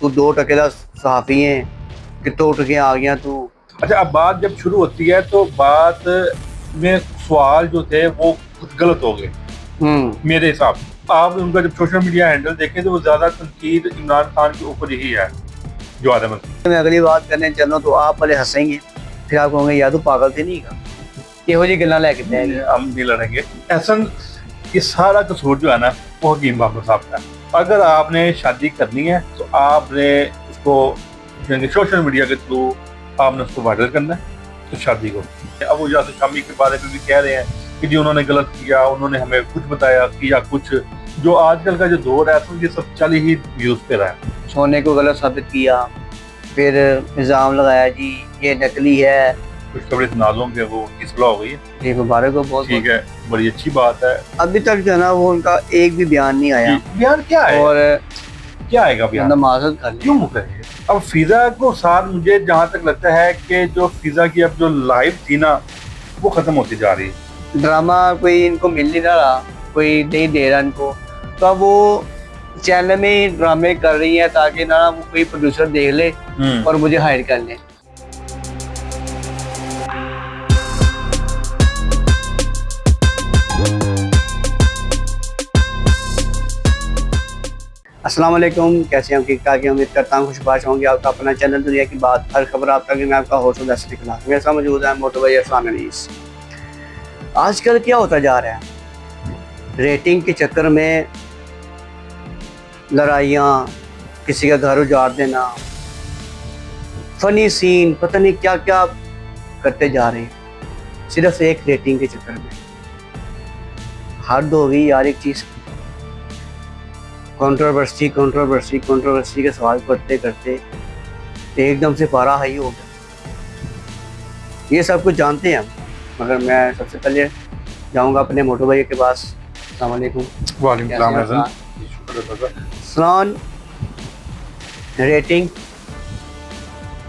तू 2 टके का सहाफ़ी है, कितों उठ के आ गया तू। अच्छा, अब बात जब शुरू होती है तो बात में सवाल जो थे वो कुछ गलत हो गए मेरे हिसाब से। आप उनका जब सोशल मीडिया हैंडल देखें तो वो ज्यादा तनकीद इमरान खान के ऊपर ही है। जवाद अहमद मैं अगली बात करने चलूँ तो आप पहले हंसेंगे, फिर आप कहोगे यार तू पागल थे नहीं का, यहो जी गल्लां लेके ते हम नहीं लड़ेंगे। एहसन ये सारा कसूर जो है ना वो हकीम बाबर साहब का है। अगर आपने शादी करनी है तो आपने उसको सोशल मीडिया के थ्रू आपने उसको वायरल करना है तो शादी को। अब वो यासिर शामी के बारे में भी कह रहे हैं कि जी उन्होंने गलत किया, उन्होंने हमें कुछ बताया किया कुछ। जो आजकल का जो दौर है तो ये सब चल ही व्यूज पे रहा है। सोने को गलत साबित किया, फिर इल्ज़ाम लगाया जी ये नकली है। कुछ खबरें नाजों के वो इसला हो गई है। ये मुबारक हो, बहुत ठीक है, बड़ी अच्छी बात है। अभी तक जो है ना वो उनका एक भी बयान नहीं आया। बयान क्या है और क्या आएगा बयान? माजरत कर क्यों करें? अब फिजा को साथ मुझे जहाँ तक लगता है कि जो फिजा की अब जो लाइफ थी ना वो खत्म होती जा रही है। ड्रामा कोई इनको मिल नहीं रहा, कोई नहीं दे रहा इनको, तो अब वो चैनल में ही ड्रामे कर रही है ताकि ना वो कोई प्रोड्यूसर देख ले और मुझे हायर कर ले। अस्सलाम वालेकुम, कैसे हैं? ठीक ठाक है, उम्मीद करता हूँ खुशबाश होंगे। आपका अपना चैनल दुनिया की बात, हर खबर आप तक मैं आपका होस्ट हूं निकला। मेरे साथ मौजूद है मोटो भाई इरफान अनीस। आजकल क्या होता जा रहा है, रेटिंग के चक्कर में लड़ाइयाँ, किसी का घर उजाड़ देना, फनी सीन, पता नहीं क्या क्या करते जा रहे हैं सिर्फ एक रेटिंग के चक्कर में। हद हो गई यार एक चीज़। कंट्रोवर्सी कंट्रोवर्सी कंट्रोवर्सी के सवाल करते करते एकदम से पारा हाई हो गया। ये सब कुछ जानते हैं हम, मगर मैं सबसे पहले जाऊंगा अपने मोटो भाई के पास। अस्सलाम वालेकुम। सलाम। रेटिंग,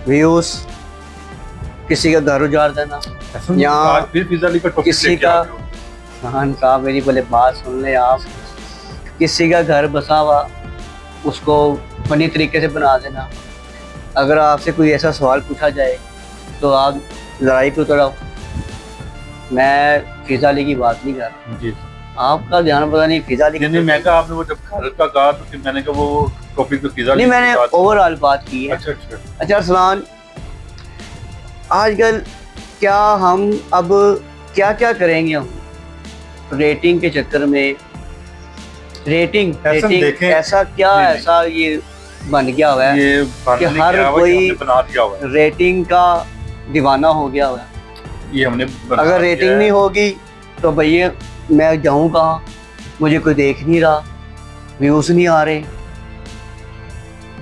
व्यूज, किसी का घर उजाड़ देना या किसी का, हाँ साहब मेरी पहले बात सुन ले आप, किसी का घर बसा हुआ उसको फनी तरीके से बना देना। अगर आपसे कोई ऐसा सवाल पूछा जाए तो आप लड़ाई को तोड़ाओ। मैं फिजा अली की बात नहीं कर रहा जी, आपका ध्यान पता नहीं फिजा अली नहीं। मैं कहा आपने वो जब घर का कहा तो फिर मैंने कहा वो टॉपिक तो फिजा नहीं, मैंने ओवरऑल बात की है। अच्छा सलान, आजकल क्या हम अब क्या क्या करेंगे हम रेटिंग के चक्कर में? रेटिंग ऐसा क्या ऐसा ये बन गया हुआ है कि हर कोई रेटिंग का दीवाना हो गया हुआ है। ये हमने अगर रेटिंग नहीं होगी तो भैया मैं जाऊँ कहाँ, मुझे कोई देख नहीं रहा, व्यूज नहीं आ रहे।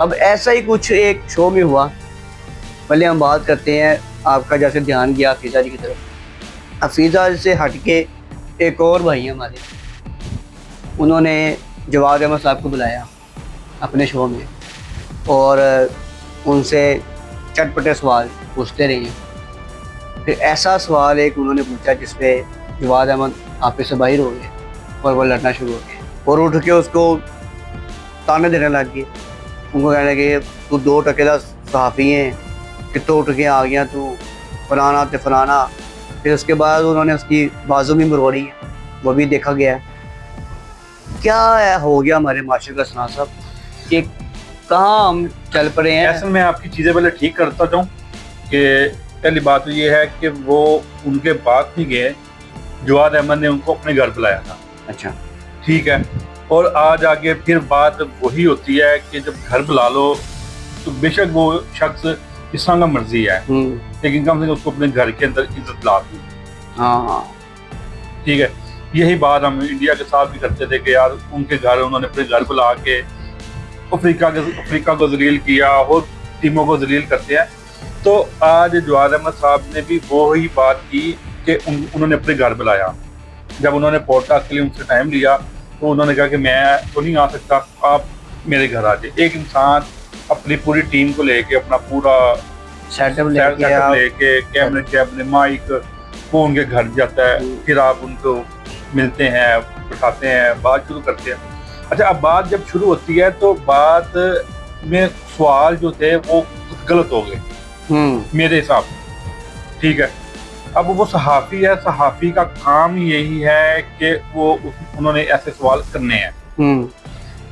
अब ऐसा ही कुछ एक शो में हुआ। पहले हम बात करते हैं, आपका जैसे ध्यान गया फिजा जी की तरफ। अब फिजा से हटके एक और भाई हैं हमारे, उन्होंने जवाद अहमद साहब को बुलाया अपने शो में और उनसे चटपटे सवाल पूछते रहे। फिर ऐसा सवाल एक उन्होंने पूछा जिसपे जवाद अहमद आपे से बाहर हो गए और वो लड़ना शुरू हो गए और उठ के उसको ताने देने लग गए। उनको कहने लगे तू 2 टके का सहाफ़ी है, कितों उठ के आ गया तू, फलाना ते फलाना। फिर उसके बाद उन्होंने उसकी बाजू भी मरोड़ी है, वो भी देखा गया है। क्या है हो गया हमारे माशरे का सना साहब कि कहाँ हम चल पड़े हैं? असल में आपकी चीज़ें पहले ठीक करता जाऊँ कि पहली बात तो ये है कि वो उनके पास नहीं गए, जवाद अहमद ने उनको अपने घर बुलाया था। अच्छा ठीक है, और आज आगे फिर बात वही होती है कि जब घर बुला लो तो बेशक वो शख्स जिस तरह का मर्जी है लेकिन कम से कम उसको अपने घर के अंदर इज्जत ला दी। हाँ ठीक है, यही बात हम इंडिया के साथ भी करते थे कि यार उनके घर उन्होंने अपने घर बुला के अफ्रीका को जलील किया और टीमों को जलील करते हैं। तो आज जवाद अहमद साहब ने भी वो ही बात की कि उन्होंने अपने घर बुलाया। जब उन्होंने पॉडकास्ट के लिए उनसे टाइम लिया तो उन्होंने कहा कि मैं तो नहीं आ सकता, आप मेरे घर आ जाए। एक इंसान अपनी पूरी टीम को लेके, अपना पूरा सेटअप लेके कैमरे अपने माइक, वो उनके घर जाता है। फिर आप उनको मिलते हैं, बैठाते हैं, बात शुरू करते हैं। अच्छा, अब बात जब शुरू होती है तो बात में सवाल जो थे वो गलत हो गए मेरे हिसाब से, ठीक है। अब वो सहाफ़ी है, सहाफ़ी का काम यही है कि वो उन्होंने ऐसे सवाल करने हैं।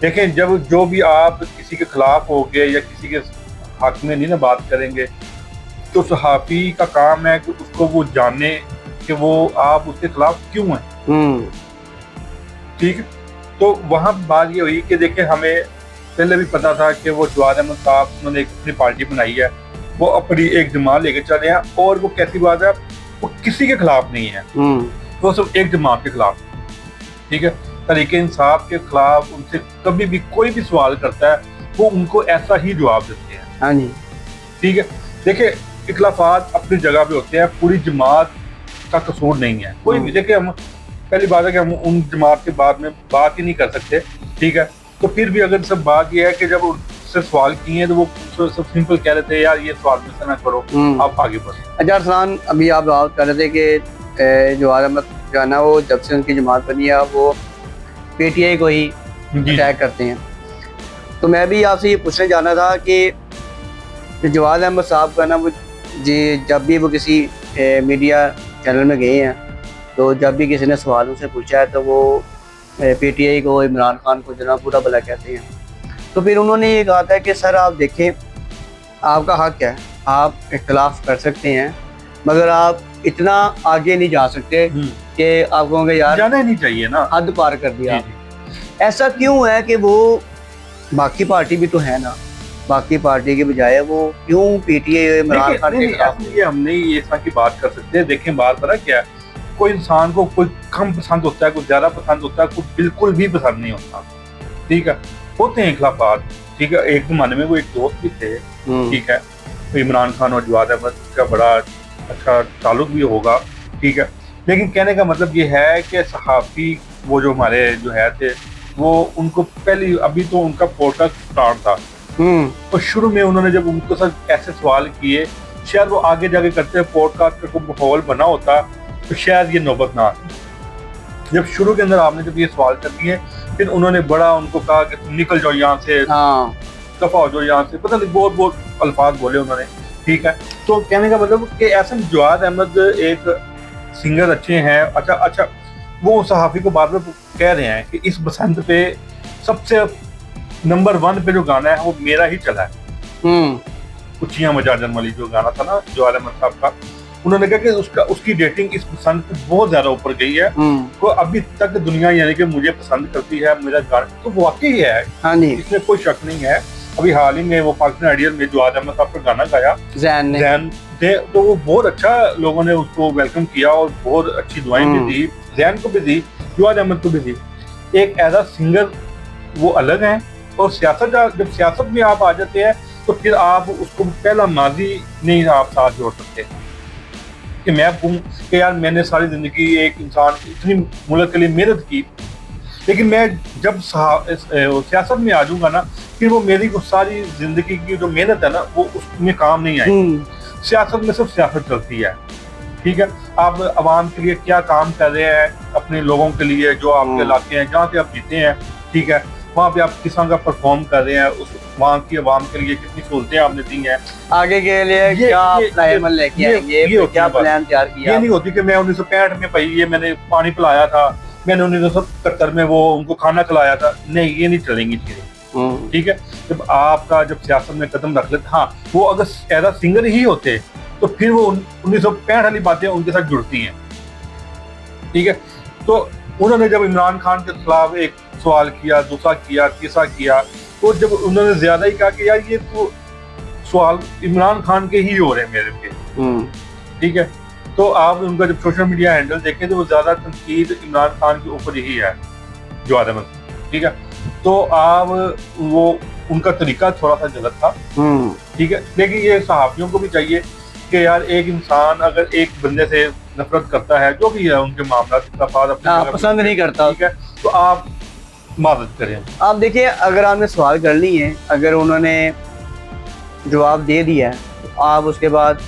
देखें, जब जो भी आप किसी के खिलाफ होगे या किसी के हक में नहीं ना बात करेंगे, तो सहाफ़ी का काम है कि उसको वो जाने कि वो आप उसके खिलाफ क्यों हैं, ठीक है। तो वहाँ बात ये हुई कि देखें, हमें पहले भी पता था कि वो जवाद अहमद साहब उन्होंने एक अपनी पार्टी बनाई है, वो अपनी एक जमात लेके चले हैं, और वो कैसी बात है, वो किसी के खिलाफ नहीं है, वो सिर्फ एक जमात के खिलाफ, ठीक है। तरीके इंसाफ के खिलाफ उनसे कभी भी कोई भी सवाल करता है वो उनको ऐसा ही जवाब देते हैं। हाँ जी, ठीक है। देखिए, इख्लाफात अपनी जगह पे होते हैं, पूरी जमात का कसूर नहीं है कोई भी। देखिए, हम पहली बात है कि हम उन जमात के बाद में बात ही नहीं कर सकते, ठीक है। तो फिर भी अगर सब बात यह है कि जब उनसे सवाल किए हैं तो वो सब सिंपल कह रहे थे, यार ये सवाल मुझसे ना करो, आप आगे बढ़ो। अच्छा अरसलान, अभी आप बात कर रहे थे कि जवाद अहमद जो है ना, वो जब से उनकी जमात बनी है वो PTI को ही अटैक करते हैं। तो मैं भी आपसे ये पूछने जाना था कि जवाद अहमद साहब का ना, वो जी जब भी वो किसी मीडिया चैनल में गए हैं, तो जब भी किसी ने सवाल उनसे पूछा है तो वो PTI को, इमरान खान को जना बुरा भला कहते हैं। तो फिर उन्होंने ये कहा था कि सर आप देखें, आपका हक है, आप इख्तलाफ कर सकते हैं, मगर आप इतना आगे नहीं जा सकते कि आप कहोगे यार जाना ही नहीं चाहिए ना, हद पार कर दिया। ऐसा क्यों है कि वो बाकी पार्टी भी तो है ना, बाकी पार्टी के बजाय वो क्यों PTI इमरान खान के खिलाफ? ये हमने ये इस तरह की बात कर सकते हैं। देखें, बात पता क्या है, कोई इंसान को कोई कम पसंद होता है, कोई ज्यादा पसंद होता है, कोई बिल्कुल भी पसंद नहीं होता, ठीक है। होते हैं इख्लाफात, ठीक है। एक जमाने में वो एक दोस्त भी थे, ठीक है, तो इमरान खान और जवाद अहमद का बड़ा अच्छा ताल्लुक भी होगा, ठीक है। लेकिन कहने का मतलब ये है कि सहाफ़ी वो जो हमारे जो है थे, वो उनको पहले, अभी तो उनका पॉडकास्ट स्टार्ट था, तो शुरू में उन्होंने जब उनको साथ ऐसे सवाल किए, शायद वो आगे जाके करते पॉडकास्ट का कोई माहौल बना होता तो शायद ये नौबत ना आती। जब शुरू के अंदर आपने जब ये सवाल कर दिए, फिर उन्होंने बड़ा उनको कहा कि तुम निकल जाओ यहाँ से, दफा हो जाओ यहाँ से, पता नहीं बहुत बहुत अल्फाज बोले उन्होंने, ठीक है। तो कहने का मतलब कि ऐसे जवाद अहमद एक सिंगर अच्छे हैं, अच्छा वो सहाफ़ी को बार बार कह रहे हैं कि इस बसंत पे सबसे नंबर 1 पे जो गाना है वो मेरा ही चला है, उच्चियां मजाजन वाली जो गाना था ना जवाद अहमद साहब का, उन्होंने कहा कि उसकी रेटिंग इस पसंद पे बहुत ज्यादा ऊपर गई है, तो अभी तक दुनिया यानी कि मुझे पसंद करती है मेरा गाना, तो वाकई है। हाँ जी, इसमें कोई शक नहीं है। अभी हाल ही में वो पाकिस्तान आइडियल में जवाद अहमद साहब का गाना गाया जैन ने, तो वो बहुत अच्छा लोगों ने उसको वेलकम किया और बहुत अच्छी दुआएं भी दी, जैन को भी दी, जवाद अहमद को भी दी। एक ऐसा सिंगर वो अलग है, और सियासत, जब सियासत में आप आ जाते हैं तो फिर आप उसको पहला माजी नहीं आप साथ जोड़ सकते कि मैं कहूँ कि यार मैंने सारी जिंदगी एक इंसान इतनी मुल्क के लिए मेहनत की, लेकिन मैं जब सियासत में आ जाऊंगा ना, फिर वो मेरी वो सारी जिंदगी की जो मेहनत है ना वो उसमें काम नहीं आएगी। सियासत में सिर्फ सियासत चलती है, ठीक है। आप आवाम के लिए क्या काम कर रहे हैं, अपने लोगों के लिए जो आपके इलाके हैं जहाँ पे आप जीते हैं, ठीक है, वहाँ पे आप किस तरह का परफॉर्म कर रहे हैं, उस वहाँ की आवाम के लिए कितनी सहूलतें आपने दी हैं, आगे के लिए क्या प्लान लेके आएंगे, क्या प्लान तैयार किया। ये नहीं होती कि मैं 1965 में भाई ये मैंने पानी पिलाया था, मैंने 1970 में वो उनको खाना खिलाया था, नहीं, ये नहीं चलेंगी चीजें, ठीक है। जब आपका जब सियासत में कदम रख लेते, हाँ, वो अगर ऐसा सिंगर ही होते तो फिर वो 1965 वाली बातें उनके साथ जुड़ती हैं, ठीक है। तो उन्होंने जब इमरान खान के खिलाफ एक सवाल किया, दूसरा किया, तीसरा किया, तो जब उन्होंने ज्यादा ही कहा कि यार ये तो सवाल इमरान खान के ही हो रहे हैं मेरे पे, ठीक है। तो आप उनका जब सोशल मीडिया हैंडल देखें तो वो ज्यादा तनकीद इमरान खान के ऊपर ही है, जवाद अहमद, ठीक है। तो आप वो उनका तरीका थोड़ा सा गलत था, ठीक है। लेकिन ये सहाफियों को भी चाहिए कि यार एक इंसान अगर एक बंदे से नफरत करता है, जो भी है उनके मामला पसंद नहीं करता, ठीक है, तो आप मदद करें। आप देखिए, अगर आपने सवाल कर ली है, अगर उन्होंने जवाब दे दिया है, तो आप उसके बाद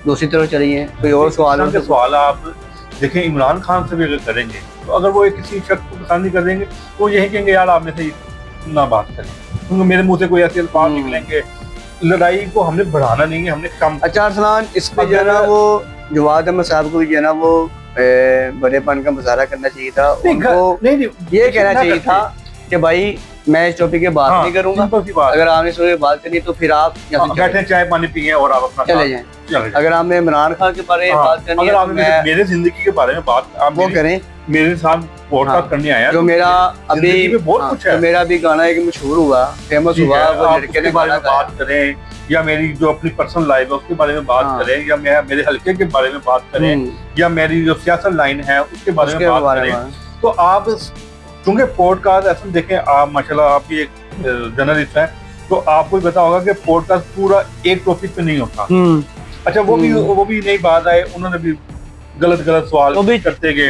दूसरी तरफ चलिए, कोई और सवाल आप देखें इमरान खान से भी अगर करेंगे, तो अगर वो किसी शख्स को पसंद नहीं करेंगे तो यही कहेंगे यार आप में से ना बात करें। क्योंकि मेरे मुंह से कोई ऐसे अल्फाज निकलेंगे। लड़ाई को हमने बढ़ाना नहीं है, हमने कम। अच्छा अरसलान, इस पे जो है ना वो जवाद अहमद साहब को भी जो है ना वो बड़ेपन का मुजाहरा करना चाहिए था, उनको नहीं ये कहना चाहिए था कि भाई मैं इस टॉपिक की बात नहीं करूंगा, अगर आपने इस टॉपिक की बात करनी तो फिर आप बैठे चाय पानी पिए और आप अपना चले जाएं। अगर आपने इमरान खान के बारे में बात करनी है, आपने मेरे जिंदगी के बारे में बात आप वो करें, मेरे साथ पॉडकास्ट करने आया जो मेरा अभी बहुत कुछ है, मेरा भी गाना एक मशहूर हुआ, फेमस हुआ, वो लड़के ने बारे में बात करें, या मेरी जो अपनी पर्सनल लाइफ है उसके बारे में बात करें, या मैं मेरे हल्के के बारे में बात करें, या मेरी जो सियासत लाइन है उसके बारे में बात करें। तो आप क्योंकि पॉडकास्ट ऐसा देखें, आप माशाल्लाह आप भी एक जर्नलिस्ट हैं, तो आपको भी पता होगा कि पॉडकास्ट पूरा एक टॉपिक पे नहीं होता। अच्छा वो भी नई बात है, उन्होंने भी गलत सवाल करते गए,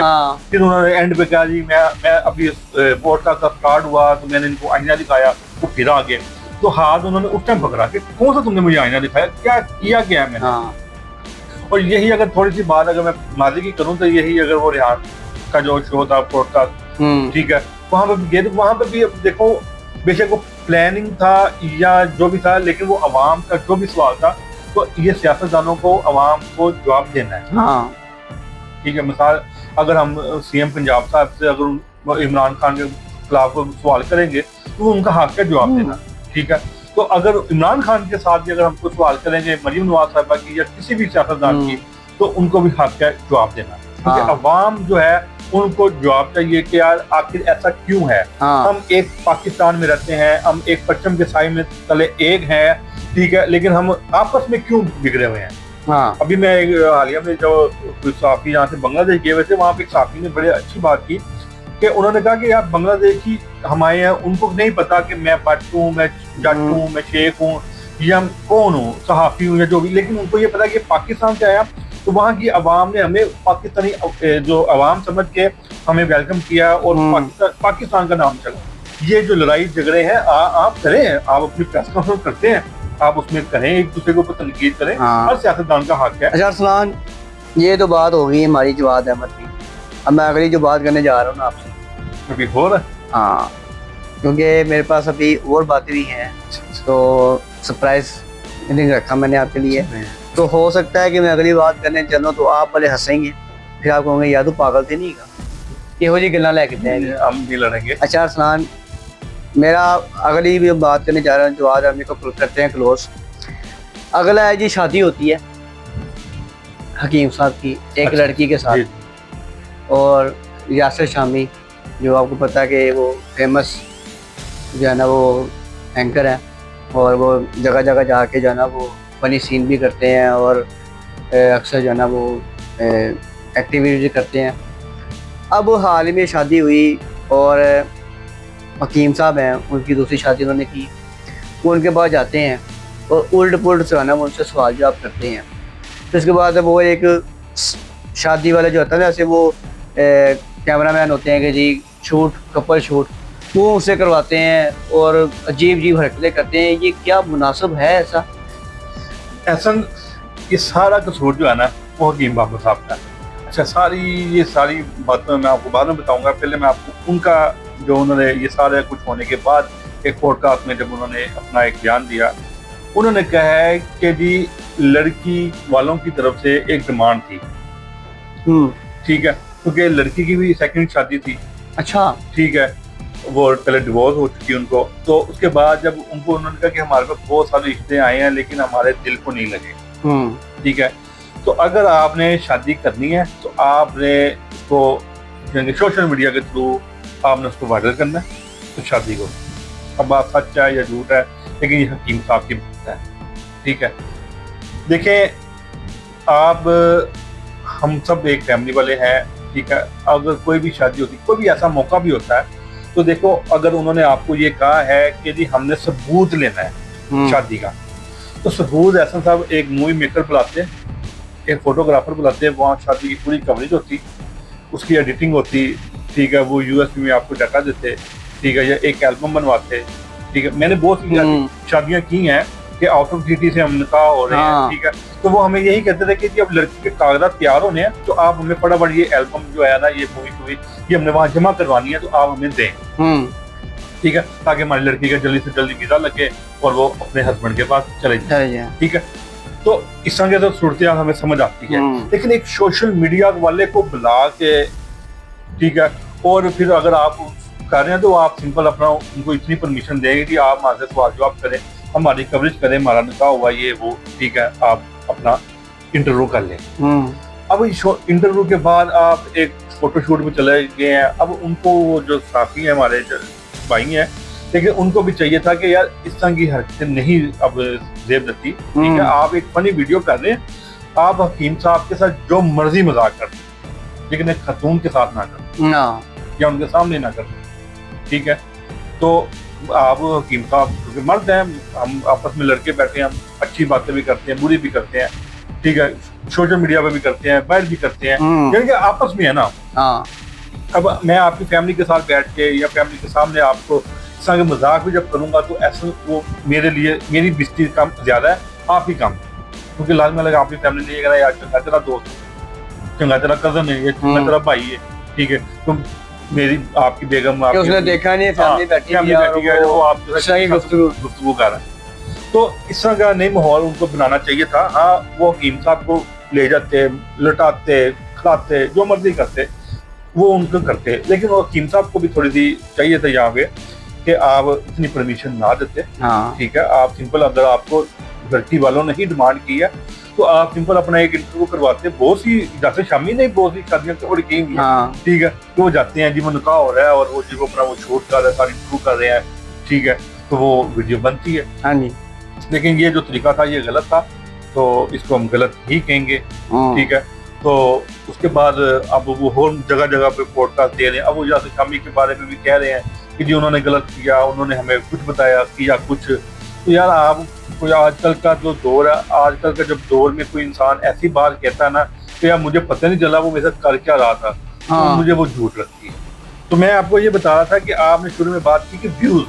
फिर उन्होंने एंड पे कहा जी मैं अभी पॉडकास्ट का स्टार्ट हुआ तो मैंने इनको आईना दिखाया, वो फिर आ गए, तो हाथ उन्होंने उस टाइम पकड़ा कि कौन सा तुमने मुझे आईना दिखाया, क्या किया क्या मैंने। और यही अगर थोड़ी सी बात अगर मैं माजी की करूँ तो यही अगर वो रिहान का जो शो था पॉडकास्ट, ठीक है, वहां पे गए तो वहां पे भी ठीक है, बेशक वो प्लानिंग था या जो भी था, लेकिन वो अवाम का जो भी सवाल था, तो ये सियासतदानों को अवाम को जवाब देना है। ठीक है, मिसाल अगर हम सीएम पंजाब साहब से अगर इमरान खान के खिलाफ सवाल करेंगे तो उनका हक है जवाब देना। ठीक है, तो अगर इमरान खान के साथ भी अगर हमको सवाल करेंगे मरीम नवाज साहबा की या किसी भी सियासतदान की, तो उनको भी हक है जवाब देना, क्योंकि अवाम जो है उनको जवाब चाहिए कि यार आखिर ऐसा क्यों है। हम एक पाकिस्तान में रहते हैं, हम एक पश्चिम के साए में तले एक हैं, ठीक है, लेकिन हम आपस में क्यों बिगड़े हुए हैं। अभी मैं हालिया में जो साफी यहाँ से बांग्लादेश गए हुए थे, वहाँ पे एक साफी ने बड़े अच्छी बात की कि उन्होंने कहा कि यार बांग्लादेशी हमारे यहाँ, उनको नहीं पता कि मैं भट्ट हूँ, मैं जट हूँ, मैं शेख हूँ या कौन हूँ, सहाफी हूँ या जो भी, लेकिन उनको ये पता कि पाकिस्तान से आया तो वहाँ की अवाम ने हमें पाकिस्तानी जो अवाम समझ के हमें वेलकम किया और पाकिस्तान का नाम चला। ये जो लड़ाई झगड़े हैं आप करें, आप अपनी प्रेस कॉन्फ्रेंस करते हैं, आप उसमें करें, एक दूसरे के ऊपर तनकीद करें, हर सियासतदान का हक है। अच्छा अरसलान, ये तो बात हो गई हमारी जवाद अहमद की, अब मैं अगली जो बात करने जा रहा हूँ ना आपसे, अभी हो रहा है, हाँ, क्योंकि मेरे पास अभी और बातें भी हैं, तो सरप्राइज रखा मैंने आपके लिए, तो हो सकता है कि मैं अगली बात करने चलूँ तो आप पहले हंसेंगे, फिर आप कहोगे यार तू पागल थे नहीं का, यहो जी गल्ला लेके हम नहीं लड़ेंगे। अच्छा अरसलान, मेरा अगली भी बात करने जा रहा हूँ, जो आज हम को करते हैं क्लोज। अगला है जी, शादी होती है हकीम साहब की एक लड़की के साथ, और यासिर शामी जो आपको पता है कि वो फेमस जो है ना वो एंकर है, और वो जगह जगह जाके जो है ना वो फनी सीन भी करते हैं और अक्सर जो है ना वो एक्टिविटी करते हैं। अब हाल ही में शादी हुई और हकीम साहब हैं, उनकी दूसरी शादी उन्होंने की, वो उनके पास जाते हैं और उल्ट पुल्ट से है ना वो उनसे सवाल जवाब करते हैं। तो इसके बाद वो एक शादी वाला जो होता है ना, जैसे वो कैमरा मैन होते हैं कि जी शूट, कपल शूट, वो उनसे करवाते हैं और अजीब अजीब हरकतें करते हैं। ये क्या मुनासिब है ऐसा? ये सारा कसूर जो है ना वो हकीम बाबा साहब का। अच्छा, ये सारी बातें मैं आपको बाद में बताऊंगा, पहले मैं आपको उनका जो उन्होंने ये सारे कुछ होने के बाद एक पॉडकास्ट में जब उन्होंने अपना एक बयान दिया, उन्होंने कहा है कि जी लड़की वालों की तरफ से एक डिमांड थी, ठीक है, क्योंकि लड़की की भी सेकंड शादी थी। अच्छा, ठीक है, वो पहले डिवोर्स हो चुकी उनको, तो उसके बाद जब उनको उन्होंने कहा कि हमारे पास बहुत सारे रिश्ते आए हैं लेकिन हमारे दिल को नहीं लगे। ठीक है, तो अगर आपने शादी करनी है तो आपने उसको सोशल मीडिया के थ्रू आपने उसको वायरल करना है, तो शादी को, अब बात सच है या झूठ है, लेकिन ये हकीम साहब की बात है। ठीक है, देखें आप, हम सब एक फैमिली वाले हैं, ठीक है, अगर कोई भी शादी होती, कोई भी ऐसा मौका भी होता है, तो देखो अगर उन्होंने आपको ये कहा है कि जी हमने सबूत लेना है शादी का, तो सबूत ऐसा साहब एक मूवी मेकर बुलाते हैं, एक फोटोग्राफर बुलाते हैं, वहाँ शादी की पूरी कवरेज होती, उसकी एडिटिंग होती, ठीक है, वो यूएसबी में आपको डाटा देते, ठीक है, या एक एल्बम बनवाते, ठीक है। मैंने बहुत सी शादियाँ की हैं कि आउट ऑफ सिटी से हम निकाह हो रहे हैं, ठीक है, तो वो हमें यही कहते थे कि अब लड़की के कागजात तैयार होने हैं, तो आप हमें फटाफट ये एल्बम जो है ना, ये मूवी ये हमने वहाँ जमा करवानी है, तो आप हमें दें। ठीक है, ताकि हमारी लड़की का जल्दी से जल्दी वीजा लगे और वो अपने हस्बैंड के पास चले जाए। ठीक है, तो इस तरह की तो सूरत हमें समझ आती है। लेकिन एक सोशल मीडिया वाले को बुला के, ठीक है, और फिर अगर आप कर रहे हैं तो आप सिंपल अपना उनको इतनी परमिशन देंगे कि आप हमारे सवाल जवाब करें, हमारी कवरेज करें, हमारा निकाह हुआ ये वो, ठीक है, आप अपना इंटरव्यू कर लें। अब इंटरव्यू के बाद आप एक फोटोशूट में चले गए हैं। अब उनको जो साथी हैं हमारे भाई हैं, लेकिन उनको भी चाहिए था कि यार इस तरह की हरकतें नहीं अब जेब देती। ठीक है, आप एक फनी वीडियो कर रहे हैं, आप हकीम साहब के साथ जो मर्जी मजाक कर, लेकिन एक खतून के साथ ना कर या उनके सामने ना कर। ठीक है, तो आप हकीम साहब क्योंकि मर्द हैं, हम आपस में लड़के बैठे हैं, हम अच्छी बातें भी करते हैं, बुरी भी करते हैं, ठीक है, सोशल मीडिया पे भी करते हैं, बाहर भी करते हैं, यानी कि आपस में है ना। अब मैं आपकी फैमिली के साथ बैठ के या फैमिली के सामने आपको इस तरह के मजाक भी जब करूंगा तो ऐसा वो मेरे लिए मेरी बेइज्जती कम ज्यादा है, आप ही कम, क्योंकि लाजमी लगा आपकी फैमिली लिए यार चंगा तेरा दोस्त, चंगा तेरा कजन है, ये चंगा तेरा भाई है, ठीक है, तो मेरी आपकी बेगम उसने देखा नहीं, फैमिली बैठी है, वो आपसे गुफ्तगू कर रहा है। तो इस तरह का नई माहौल उनको बनाना चाहिए था। हाँ, वो हकीम साहब को ले जाते, लटाते, खिलाते, जो मर्जी करते, वो उनको करते, लेकिन वो हकीम साहब को भी थोड़ी सी चाहिए था यहाँ पे कि आप इतनी परमिशन ना देते। ठीक है, आप सिंपल, अगर आपको लड़की वालों ने ही डिमांड की है तो आप सिंपल अपना एक इंटरव्यू करवाते। बहुत सी, जैसे शामी नहीं, बहुत सी शादियां तो बड़ी की हुई है, ठीक है, तो वो जाते हैं जी वो निकाह हो रहा है और वो जी वो अपना वो शूट कर रहे हैं, सारी इंटरव्यू कर रहे हैं, ठीक है, तो वो वीडियो बनती है। हाँ जी, लेकिन ये जो तरीका था ये गलत था, तो इसको हम गलत ही कहेंगे। ठीक है, तो उसके बाद अब वो और जगह जगह पे पॉडकास्ट दे रहे हैं। अब वो जैसे शामी के बारे में भी कह रहे हैं कि जी उन्होंने गलत किया, उन्होंने हमें कुछ बताया, किया कुछ। तो यार आप कोई आजकल का जो दौर है, आजकल का जब दौर में कोई इंसान ऐसी बात कहता है ना, तो यार मुझे पता नहीं चला वो मेरे साथ कर क्या रहा था, तो मुझे वो झूठ लगती है। तो मैं आपको ये बता रहा था कि आपने शुरू में बात की कि व्यूज,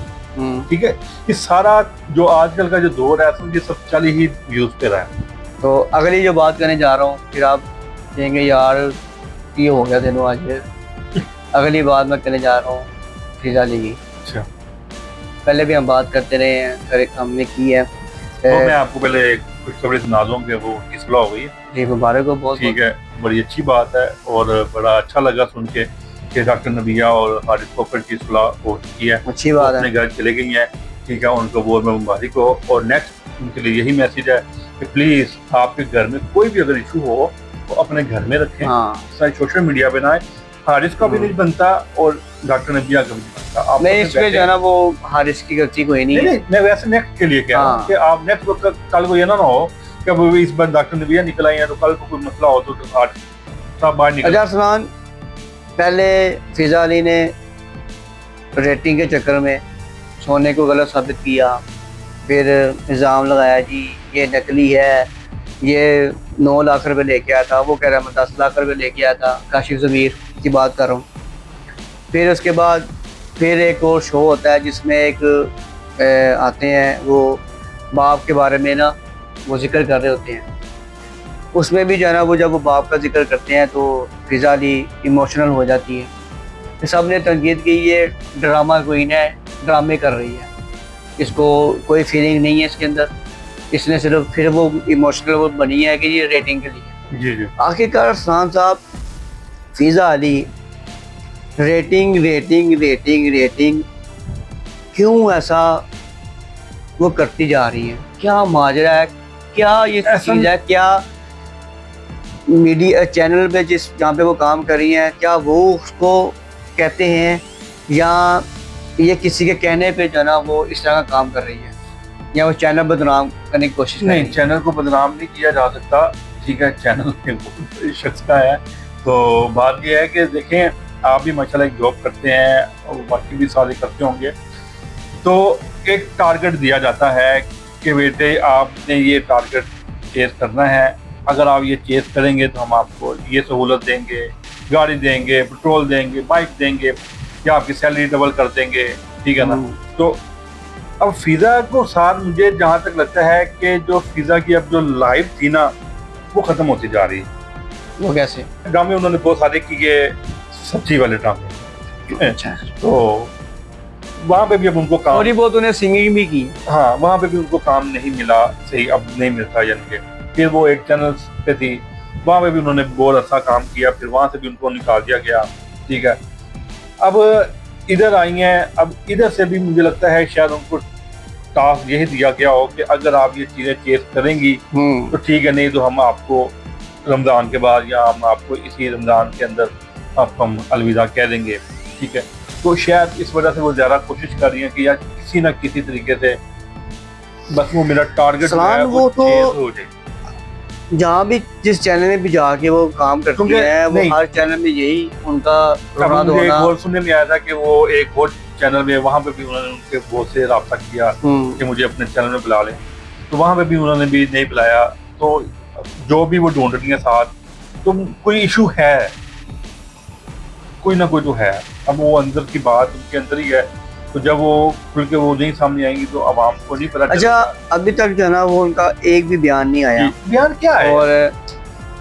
ठीक है, कि सारा जो आजकल का जो दौर है ये सब चल ही व्यूज पे रहा है। तो अगली जो बात करने जा रहा हूँ, फिर आप कहेंगे यार ये हो गया तेनों आज। अगली बात मैं करने जा रहा हूँ फिजा अली की। अच्छा, पहले भी हम बात करते रहे हैं, हमने की है, तो मैं आपको पहले खुशखबरी सुना दूं कि वो की सुलह हो गई है जी, मुबारक हो, बहुत ठीक है, बड़ी अच्छी बात है और बड़ा अच्छा लगा सुन के कि डॉक्टर नबिया और हारिस कोकर की सुलह हो चुकी है, अच्छी बात है, अपने घर चले गई हैं। ठीक है, उनको बहुत मुबारक हो। और नेक्स्ट उनके लिए यही मैसेज है कि प्लीज आपके घर में कोई भी अगर इशू हो तो अपने घर में रखें, सोशल मीडिया पे ना आए। हारिस का भी नहीं बनता और डॉक्टर नबिया का भी नहीं बनता। नहीं, इसमें जो है ना वो हारिस की गलती कोई नहीं है। मैं वैसे नेक्स्ट के लिए कह रहा हूँ कि आप नेक्स्ट वक्त कल को ये ना हो कि अब इस बार डॉक्टर नबिया निकल आई है तो कल को कोई मसला हो तो सब बाहर निकल। अच्छा सलमान, पहले फिजा अली ने रेटिंग के चक्कर में सोने को गलत साबित किया, फिर इल्ज़ाम लगाया जी ये नकली है, ये 9 लाख रुपए लेके आया था, वो कह रहा है मैं 10 लाख रुपए लेके आया था, काशिफ ज़मीर की बात कर रहा हूँ। फिर उसके बाद फिर एक और शो होता है जिसमें एक आते हैं, वो बाप के बारे में ना वो जिक्र कर रहे होते हैं। उसमें भी जो है ना वो जब वो बाप का जिक्र करते हैं तो फिजा अली इमोशनल हो जाती है। सब ने तनकीद की ये ड्रामा क्वीन है, ड्रामे कर रही है, इसको कोई फीलिंग नहीं है इसके अंदर, इसने सिर्फ फिर वो इमोशनल बनी है कि ये रेटिंग के लिए। जी जी, आखिरकार सलमान साहब, Fiza Ali rating rating rating rating क्यों ऐसा वो करती जा रही है? क्या माजरा है? क्या ये चीज़ है? क्या मीडिया चैनल पे जहाँ पे वो काम कर रही हैं, क्या वो उसको कहते हैं या ये किसी के कहने पे जो है ना वो इस तरह का काम कर रही है, या वो चैनल बदनाम करने की कोशिश? नहीं, चैनल को बदनाम नहीं किया जा सकता। ठीक है, चैनल शख्स का है। तो बात ये है कि देखें, आप भी माशाल्लाह एक जॉब करते हैं और बाकी भी सारे करते होंगे, तो एक टारगेट दिया जाता है कि बेटे आपने ये टारगेट चेस करना है, अगर आप ये चेस करेंगे तो हम आपको ये सहूलत देंगे, गाड़ी देंगे, पेट्रोल देंगे, बाइक देंगे, या आपकी सैलरी डबल कर देंगे। ठीक है ना। तो अब फिजा को साथ मुझे जहाँ तक लगता है कि जो फिजा की अब जो लाइफ थी ना वो खत्म होती जा रही है। वो कैसे? ड्रामे उन्होंने बहुत सारे किए, सच्ची वाले ड्रामे। अच्छा, तो वहाँ पे भी अब उनको काम, थोड़ी बहुत उन्हें सिंगिंग भी की। हाँ वहाँ पे भी उनको काम नहीं मिला सही, अब नहीं मिलता यानी कि। फिर वो एक चैनल पे थी, वहाँ पे भी उन्होंने बहुत अच्छा काम किया, फिर वहाँ से भी उनको निकाल दिया गया। ठीक है, अब इधर आई हैं, अब इधर से भी मुझे लगता है शायद उनको टास्क यही दिया गया हो कि अगर आप ये चीज़ें चेस करेंगी तो ठीक है, नहीं तो हम आपको रमज़ान के बाद या हम आपको इसी रमज़ान के अंदर आपको हम अलविदा कह देंगे। ठीक है, तो शायद इस वजह से वो ज़्यादा कोशिश कर रही हैं कि यार किसी ना किसी तरीके से बस वो मेरा टारगेट वो तो हो जाए। जहाँ भी जिस चैनल में भी जाके वो काम करती है, वो हर चैनल में यही उनका मुझे एक और सुनने में आया था कि वो एक और चैनल में, वहाँ पे भी उन्होंने उनके बहुत से राब्ता किया कि मुझे अपने चैनल में बुला लें, तो वहाँ पे भी उन्होंने भी नहीं बुलाया। तो जो भी वो ढूंढ रही है साथ, तो कोई इशू है, कोई ना कोई तो है। अब वो अंदर की बात उनके अंदर ही है, तो जब वो खुल के वो नहीं सामने आएंगी तो आवाम को नहीं पता। अच्छा, अभी तक जो है ना वो उनका एक भी बयान नहीं आया। बयान क्या है और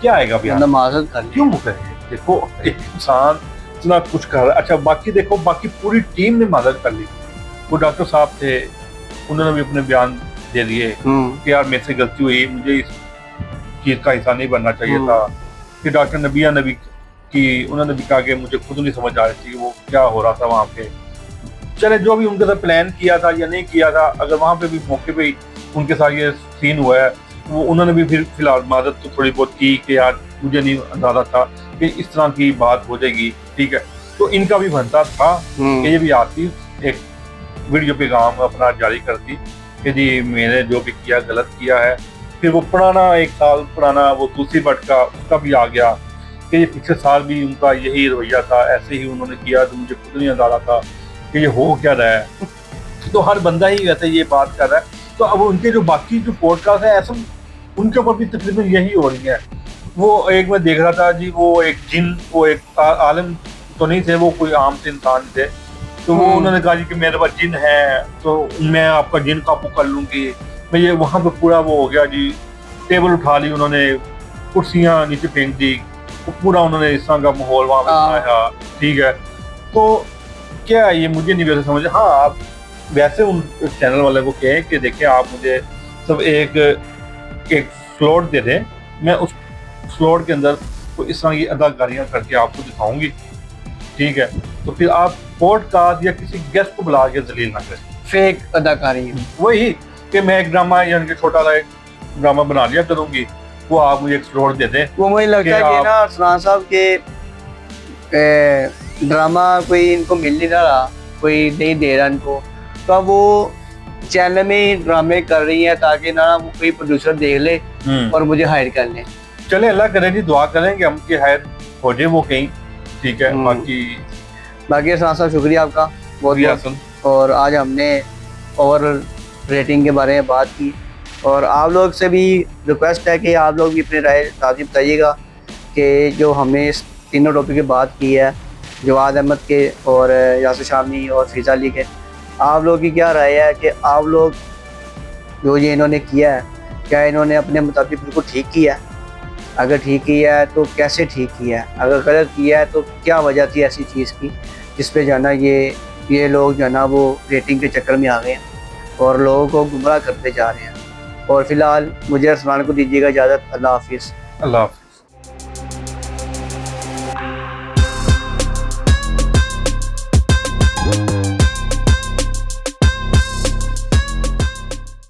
क्या आएगा बयान? माजरत कर क्यों कहे? देखो एक इंसान इतना कुछ कर रहा है। अच्छा बाकी देखो, बाकी पूरी टीम ने मदद कर ली। वो डॉक्टर साहब थे, उन्होंने भी अपने बयान दे दिए कि यार मेरे से गलती हुई, मुझे इस चीज़ का हिस्सा नहीं बनना चाहिए था। फिर डॉक्टर नबिया नबी की, उन्होंने भी कहा कि मुझे खुद नहीं समझ आ रही थी वो क्या हो रहा था वहाँ पे। चले जो भी उनके साथ प्लान किया था या नहीं किया था, अगर वहाँ पे भी मौके पे उनके साथ ये सीन हुआ है, वो उन्होंने भी फिर फिलहाल मदद तो थोड़ी बहुत की कि यार मुझे नहीं अंदाजा था कि इस तरह की बात हो जाएगी। ठीक है, तो इनका भी बनता था कि ये भी आती एक वीडियो पैगाम अपना जारी करती कि जी मैंने जो भी किया गलत किया है। फिर वो पुराना 1 साल पुराना वो दूसरी भट्ट का उसका भी आ गया कि ये पिछले साल भी उनका यही रवैया था, ऐसे ही उन्होंने किया, तो मुझे खुद नहीं अंदाजा था कि ये हो क्या रहा है। तो हर बंदा ही वैसे ये बात कर रहा है। तो अब उनके जो बाकी जो पॉडकास्ट है ऐसा उनके ऊपर भी तकरीबन यही हो रही है। वो एक मैं देख रहा था जी, वो एक जिन, वो एक आलम तो नहीं थे, वो कोई आम से इंसान थे, तो वो उन्होंने कहा जी कि मेरे पास जिन है तो मैं आपका जिन काबू कर लूँगी। मैं ये वहाँ पे पूरा वो हो गया जी, टेबल उठा ली उन्होंने, कुर्सियाँ नीचे फेंक दी, तो पूरा उन्होंने इस तरह का माहौल वहाँ पे बनाया। ठीक है, तो क्या ये मुझे नहीं वैसे समझ। हाँ आप वैसे उन चैनल वाले को कहें कि देखिए आप मुझे सब एक स्लॉट दे दें, मैं उस स्लॉट के अंदर तो इस तरह की अदाकारियाँ करके आपको दिखाऊंगी। ठीक है, तो फिर आप पॉडकास्ट या किसी गेस्ट को बुला के जलील ना करें, फेक अदाकारी। वही कि मैं एक ड्रामा यानी कि छोटा सा एक ड्रामा बना लिया करूँगी, वो आप मुझे एक स्लॉट दे दें। वो मुझे लगता है कि ना सलमान साहब के ड्रामा कोई इनको मिल नहीं रहा, कोई नहीं दे रहा इनको, तो अब वो चैनल में ड्रामे कर रही है ताकि ना वो कोई प्रोड्यूसर देख ले और मुझे हायर कर ले। चले अल्लाह करे जी, दुआ करेंगे हम कि हायर हो जाए वो कहीं। ठीक है, बाकी सलमान साहब शुक्रिया आपका बहुत बहुत। और आज हमने ओवर रेटिंग के बारे में बात की, और आप लोग से भी रिक्वेस्ट है कि आप लोग भी अपनी राय ताज़ी बताइएगा कि जो हमने इस तीनों टॉपिक की बात की है, जवाद अहमद के और यासिर शामी और फिज़ा अली के, आप लोग की क्या राय है कि आप लोग जो ये इन्होंने किया है, क्या इन्होंने अपने मुताबिक बिल्कुल ठीक किया है? अगर ठीक किया है तो कैसे ठीक किया है? अगर गलत किया है तो क्या वजह थी ऐसी चीज़ की जिस पे जाना ये लोग जो है ना वो रेटिंग के चक्कर में आ गए हैं और लोगों को गुमराह करते जा रहे हैं। और फिलहाल मुझे सलमान को दीजिएगा इजाज़त। अल्लाह हाफिज़। अल्लाह हाफिज़।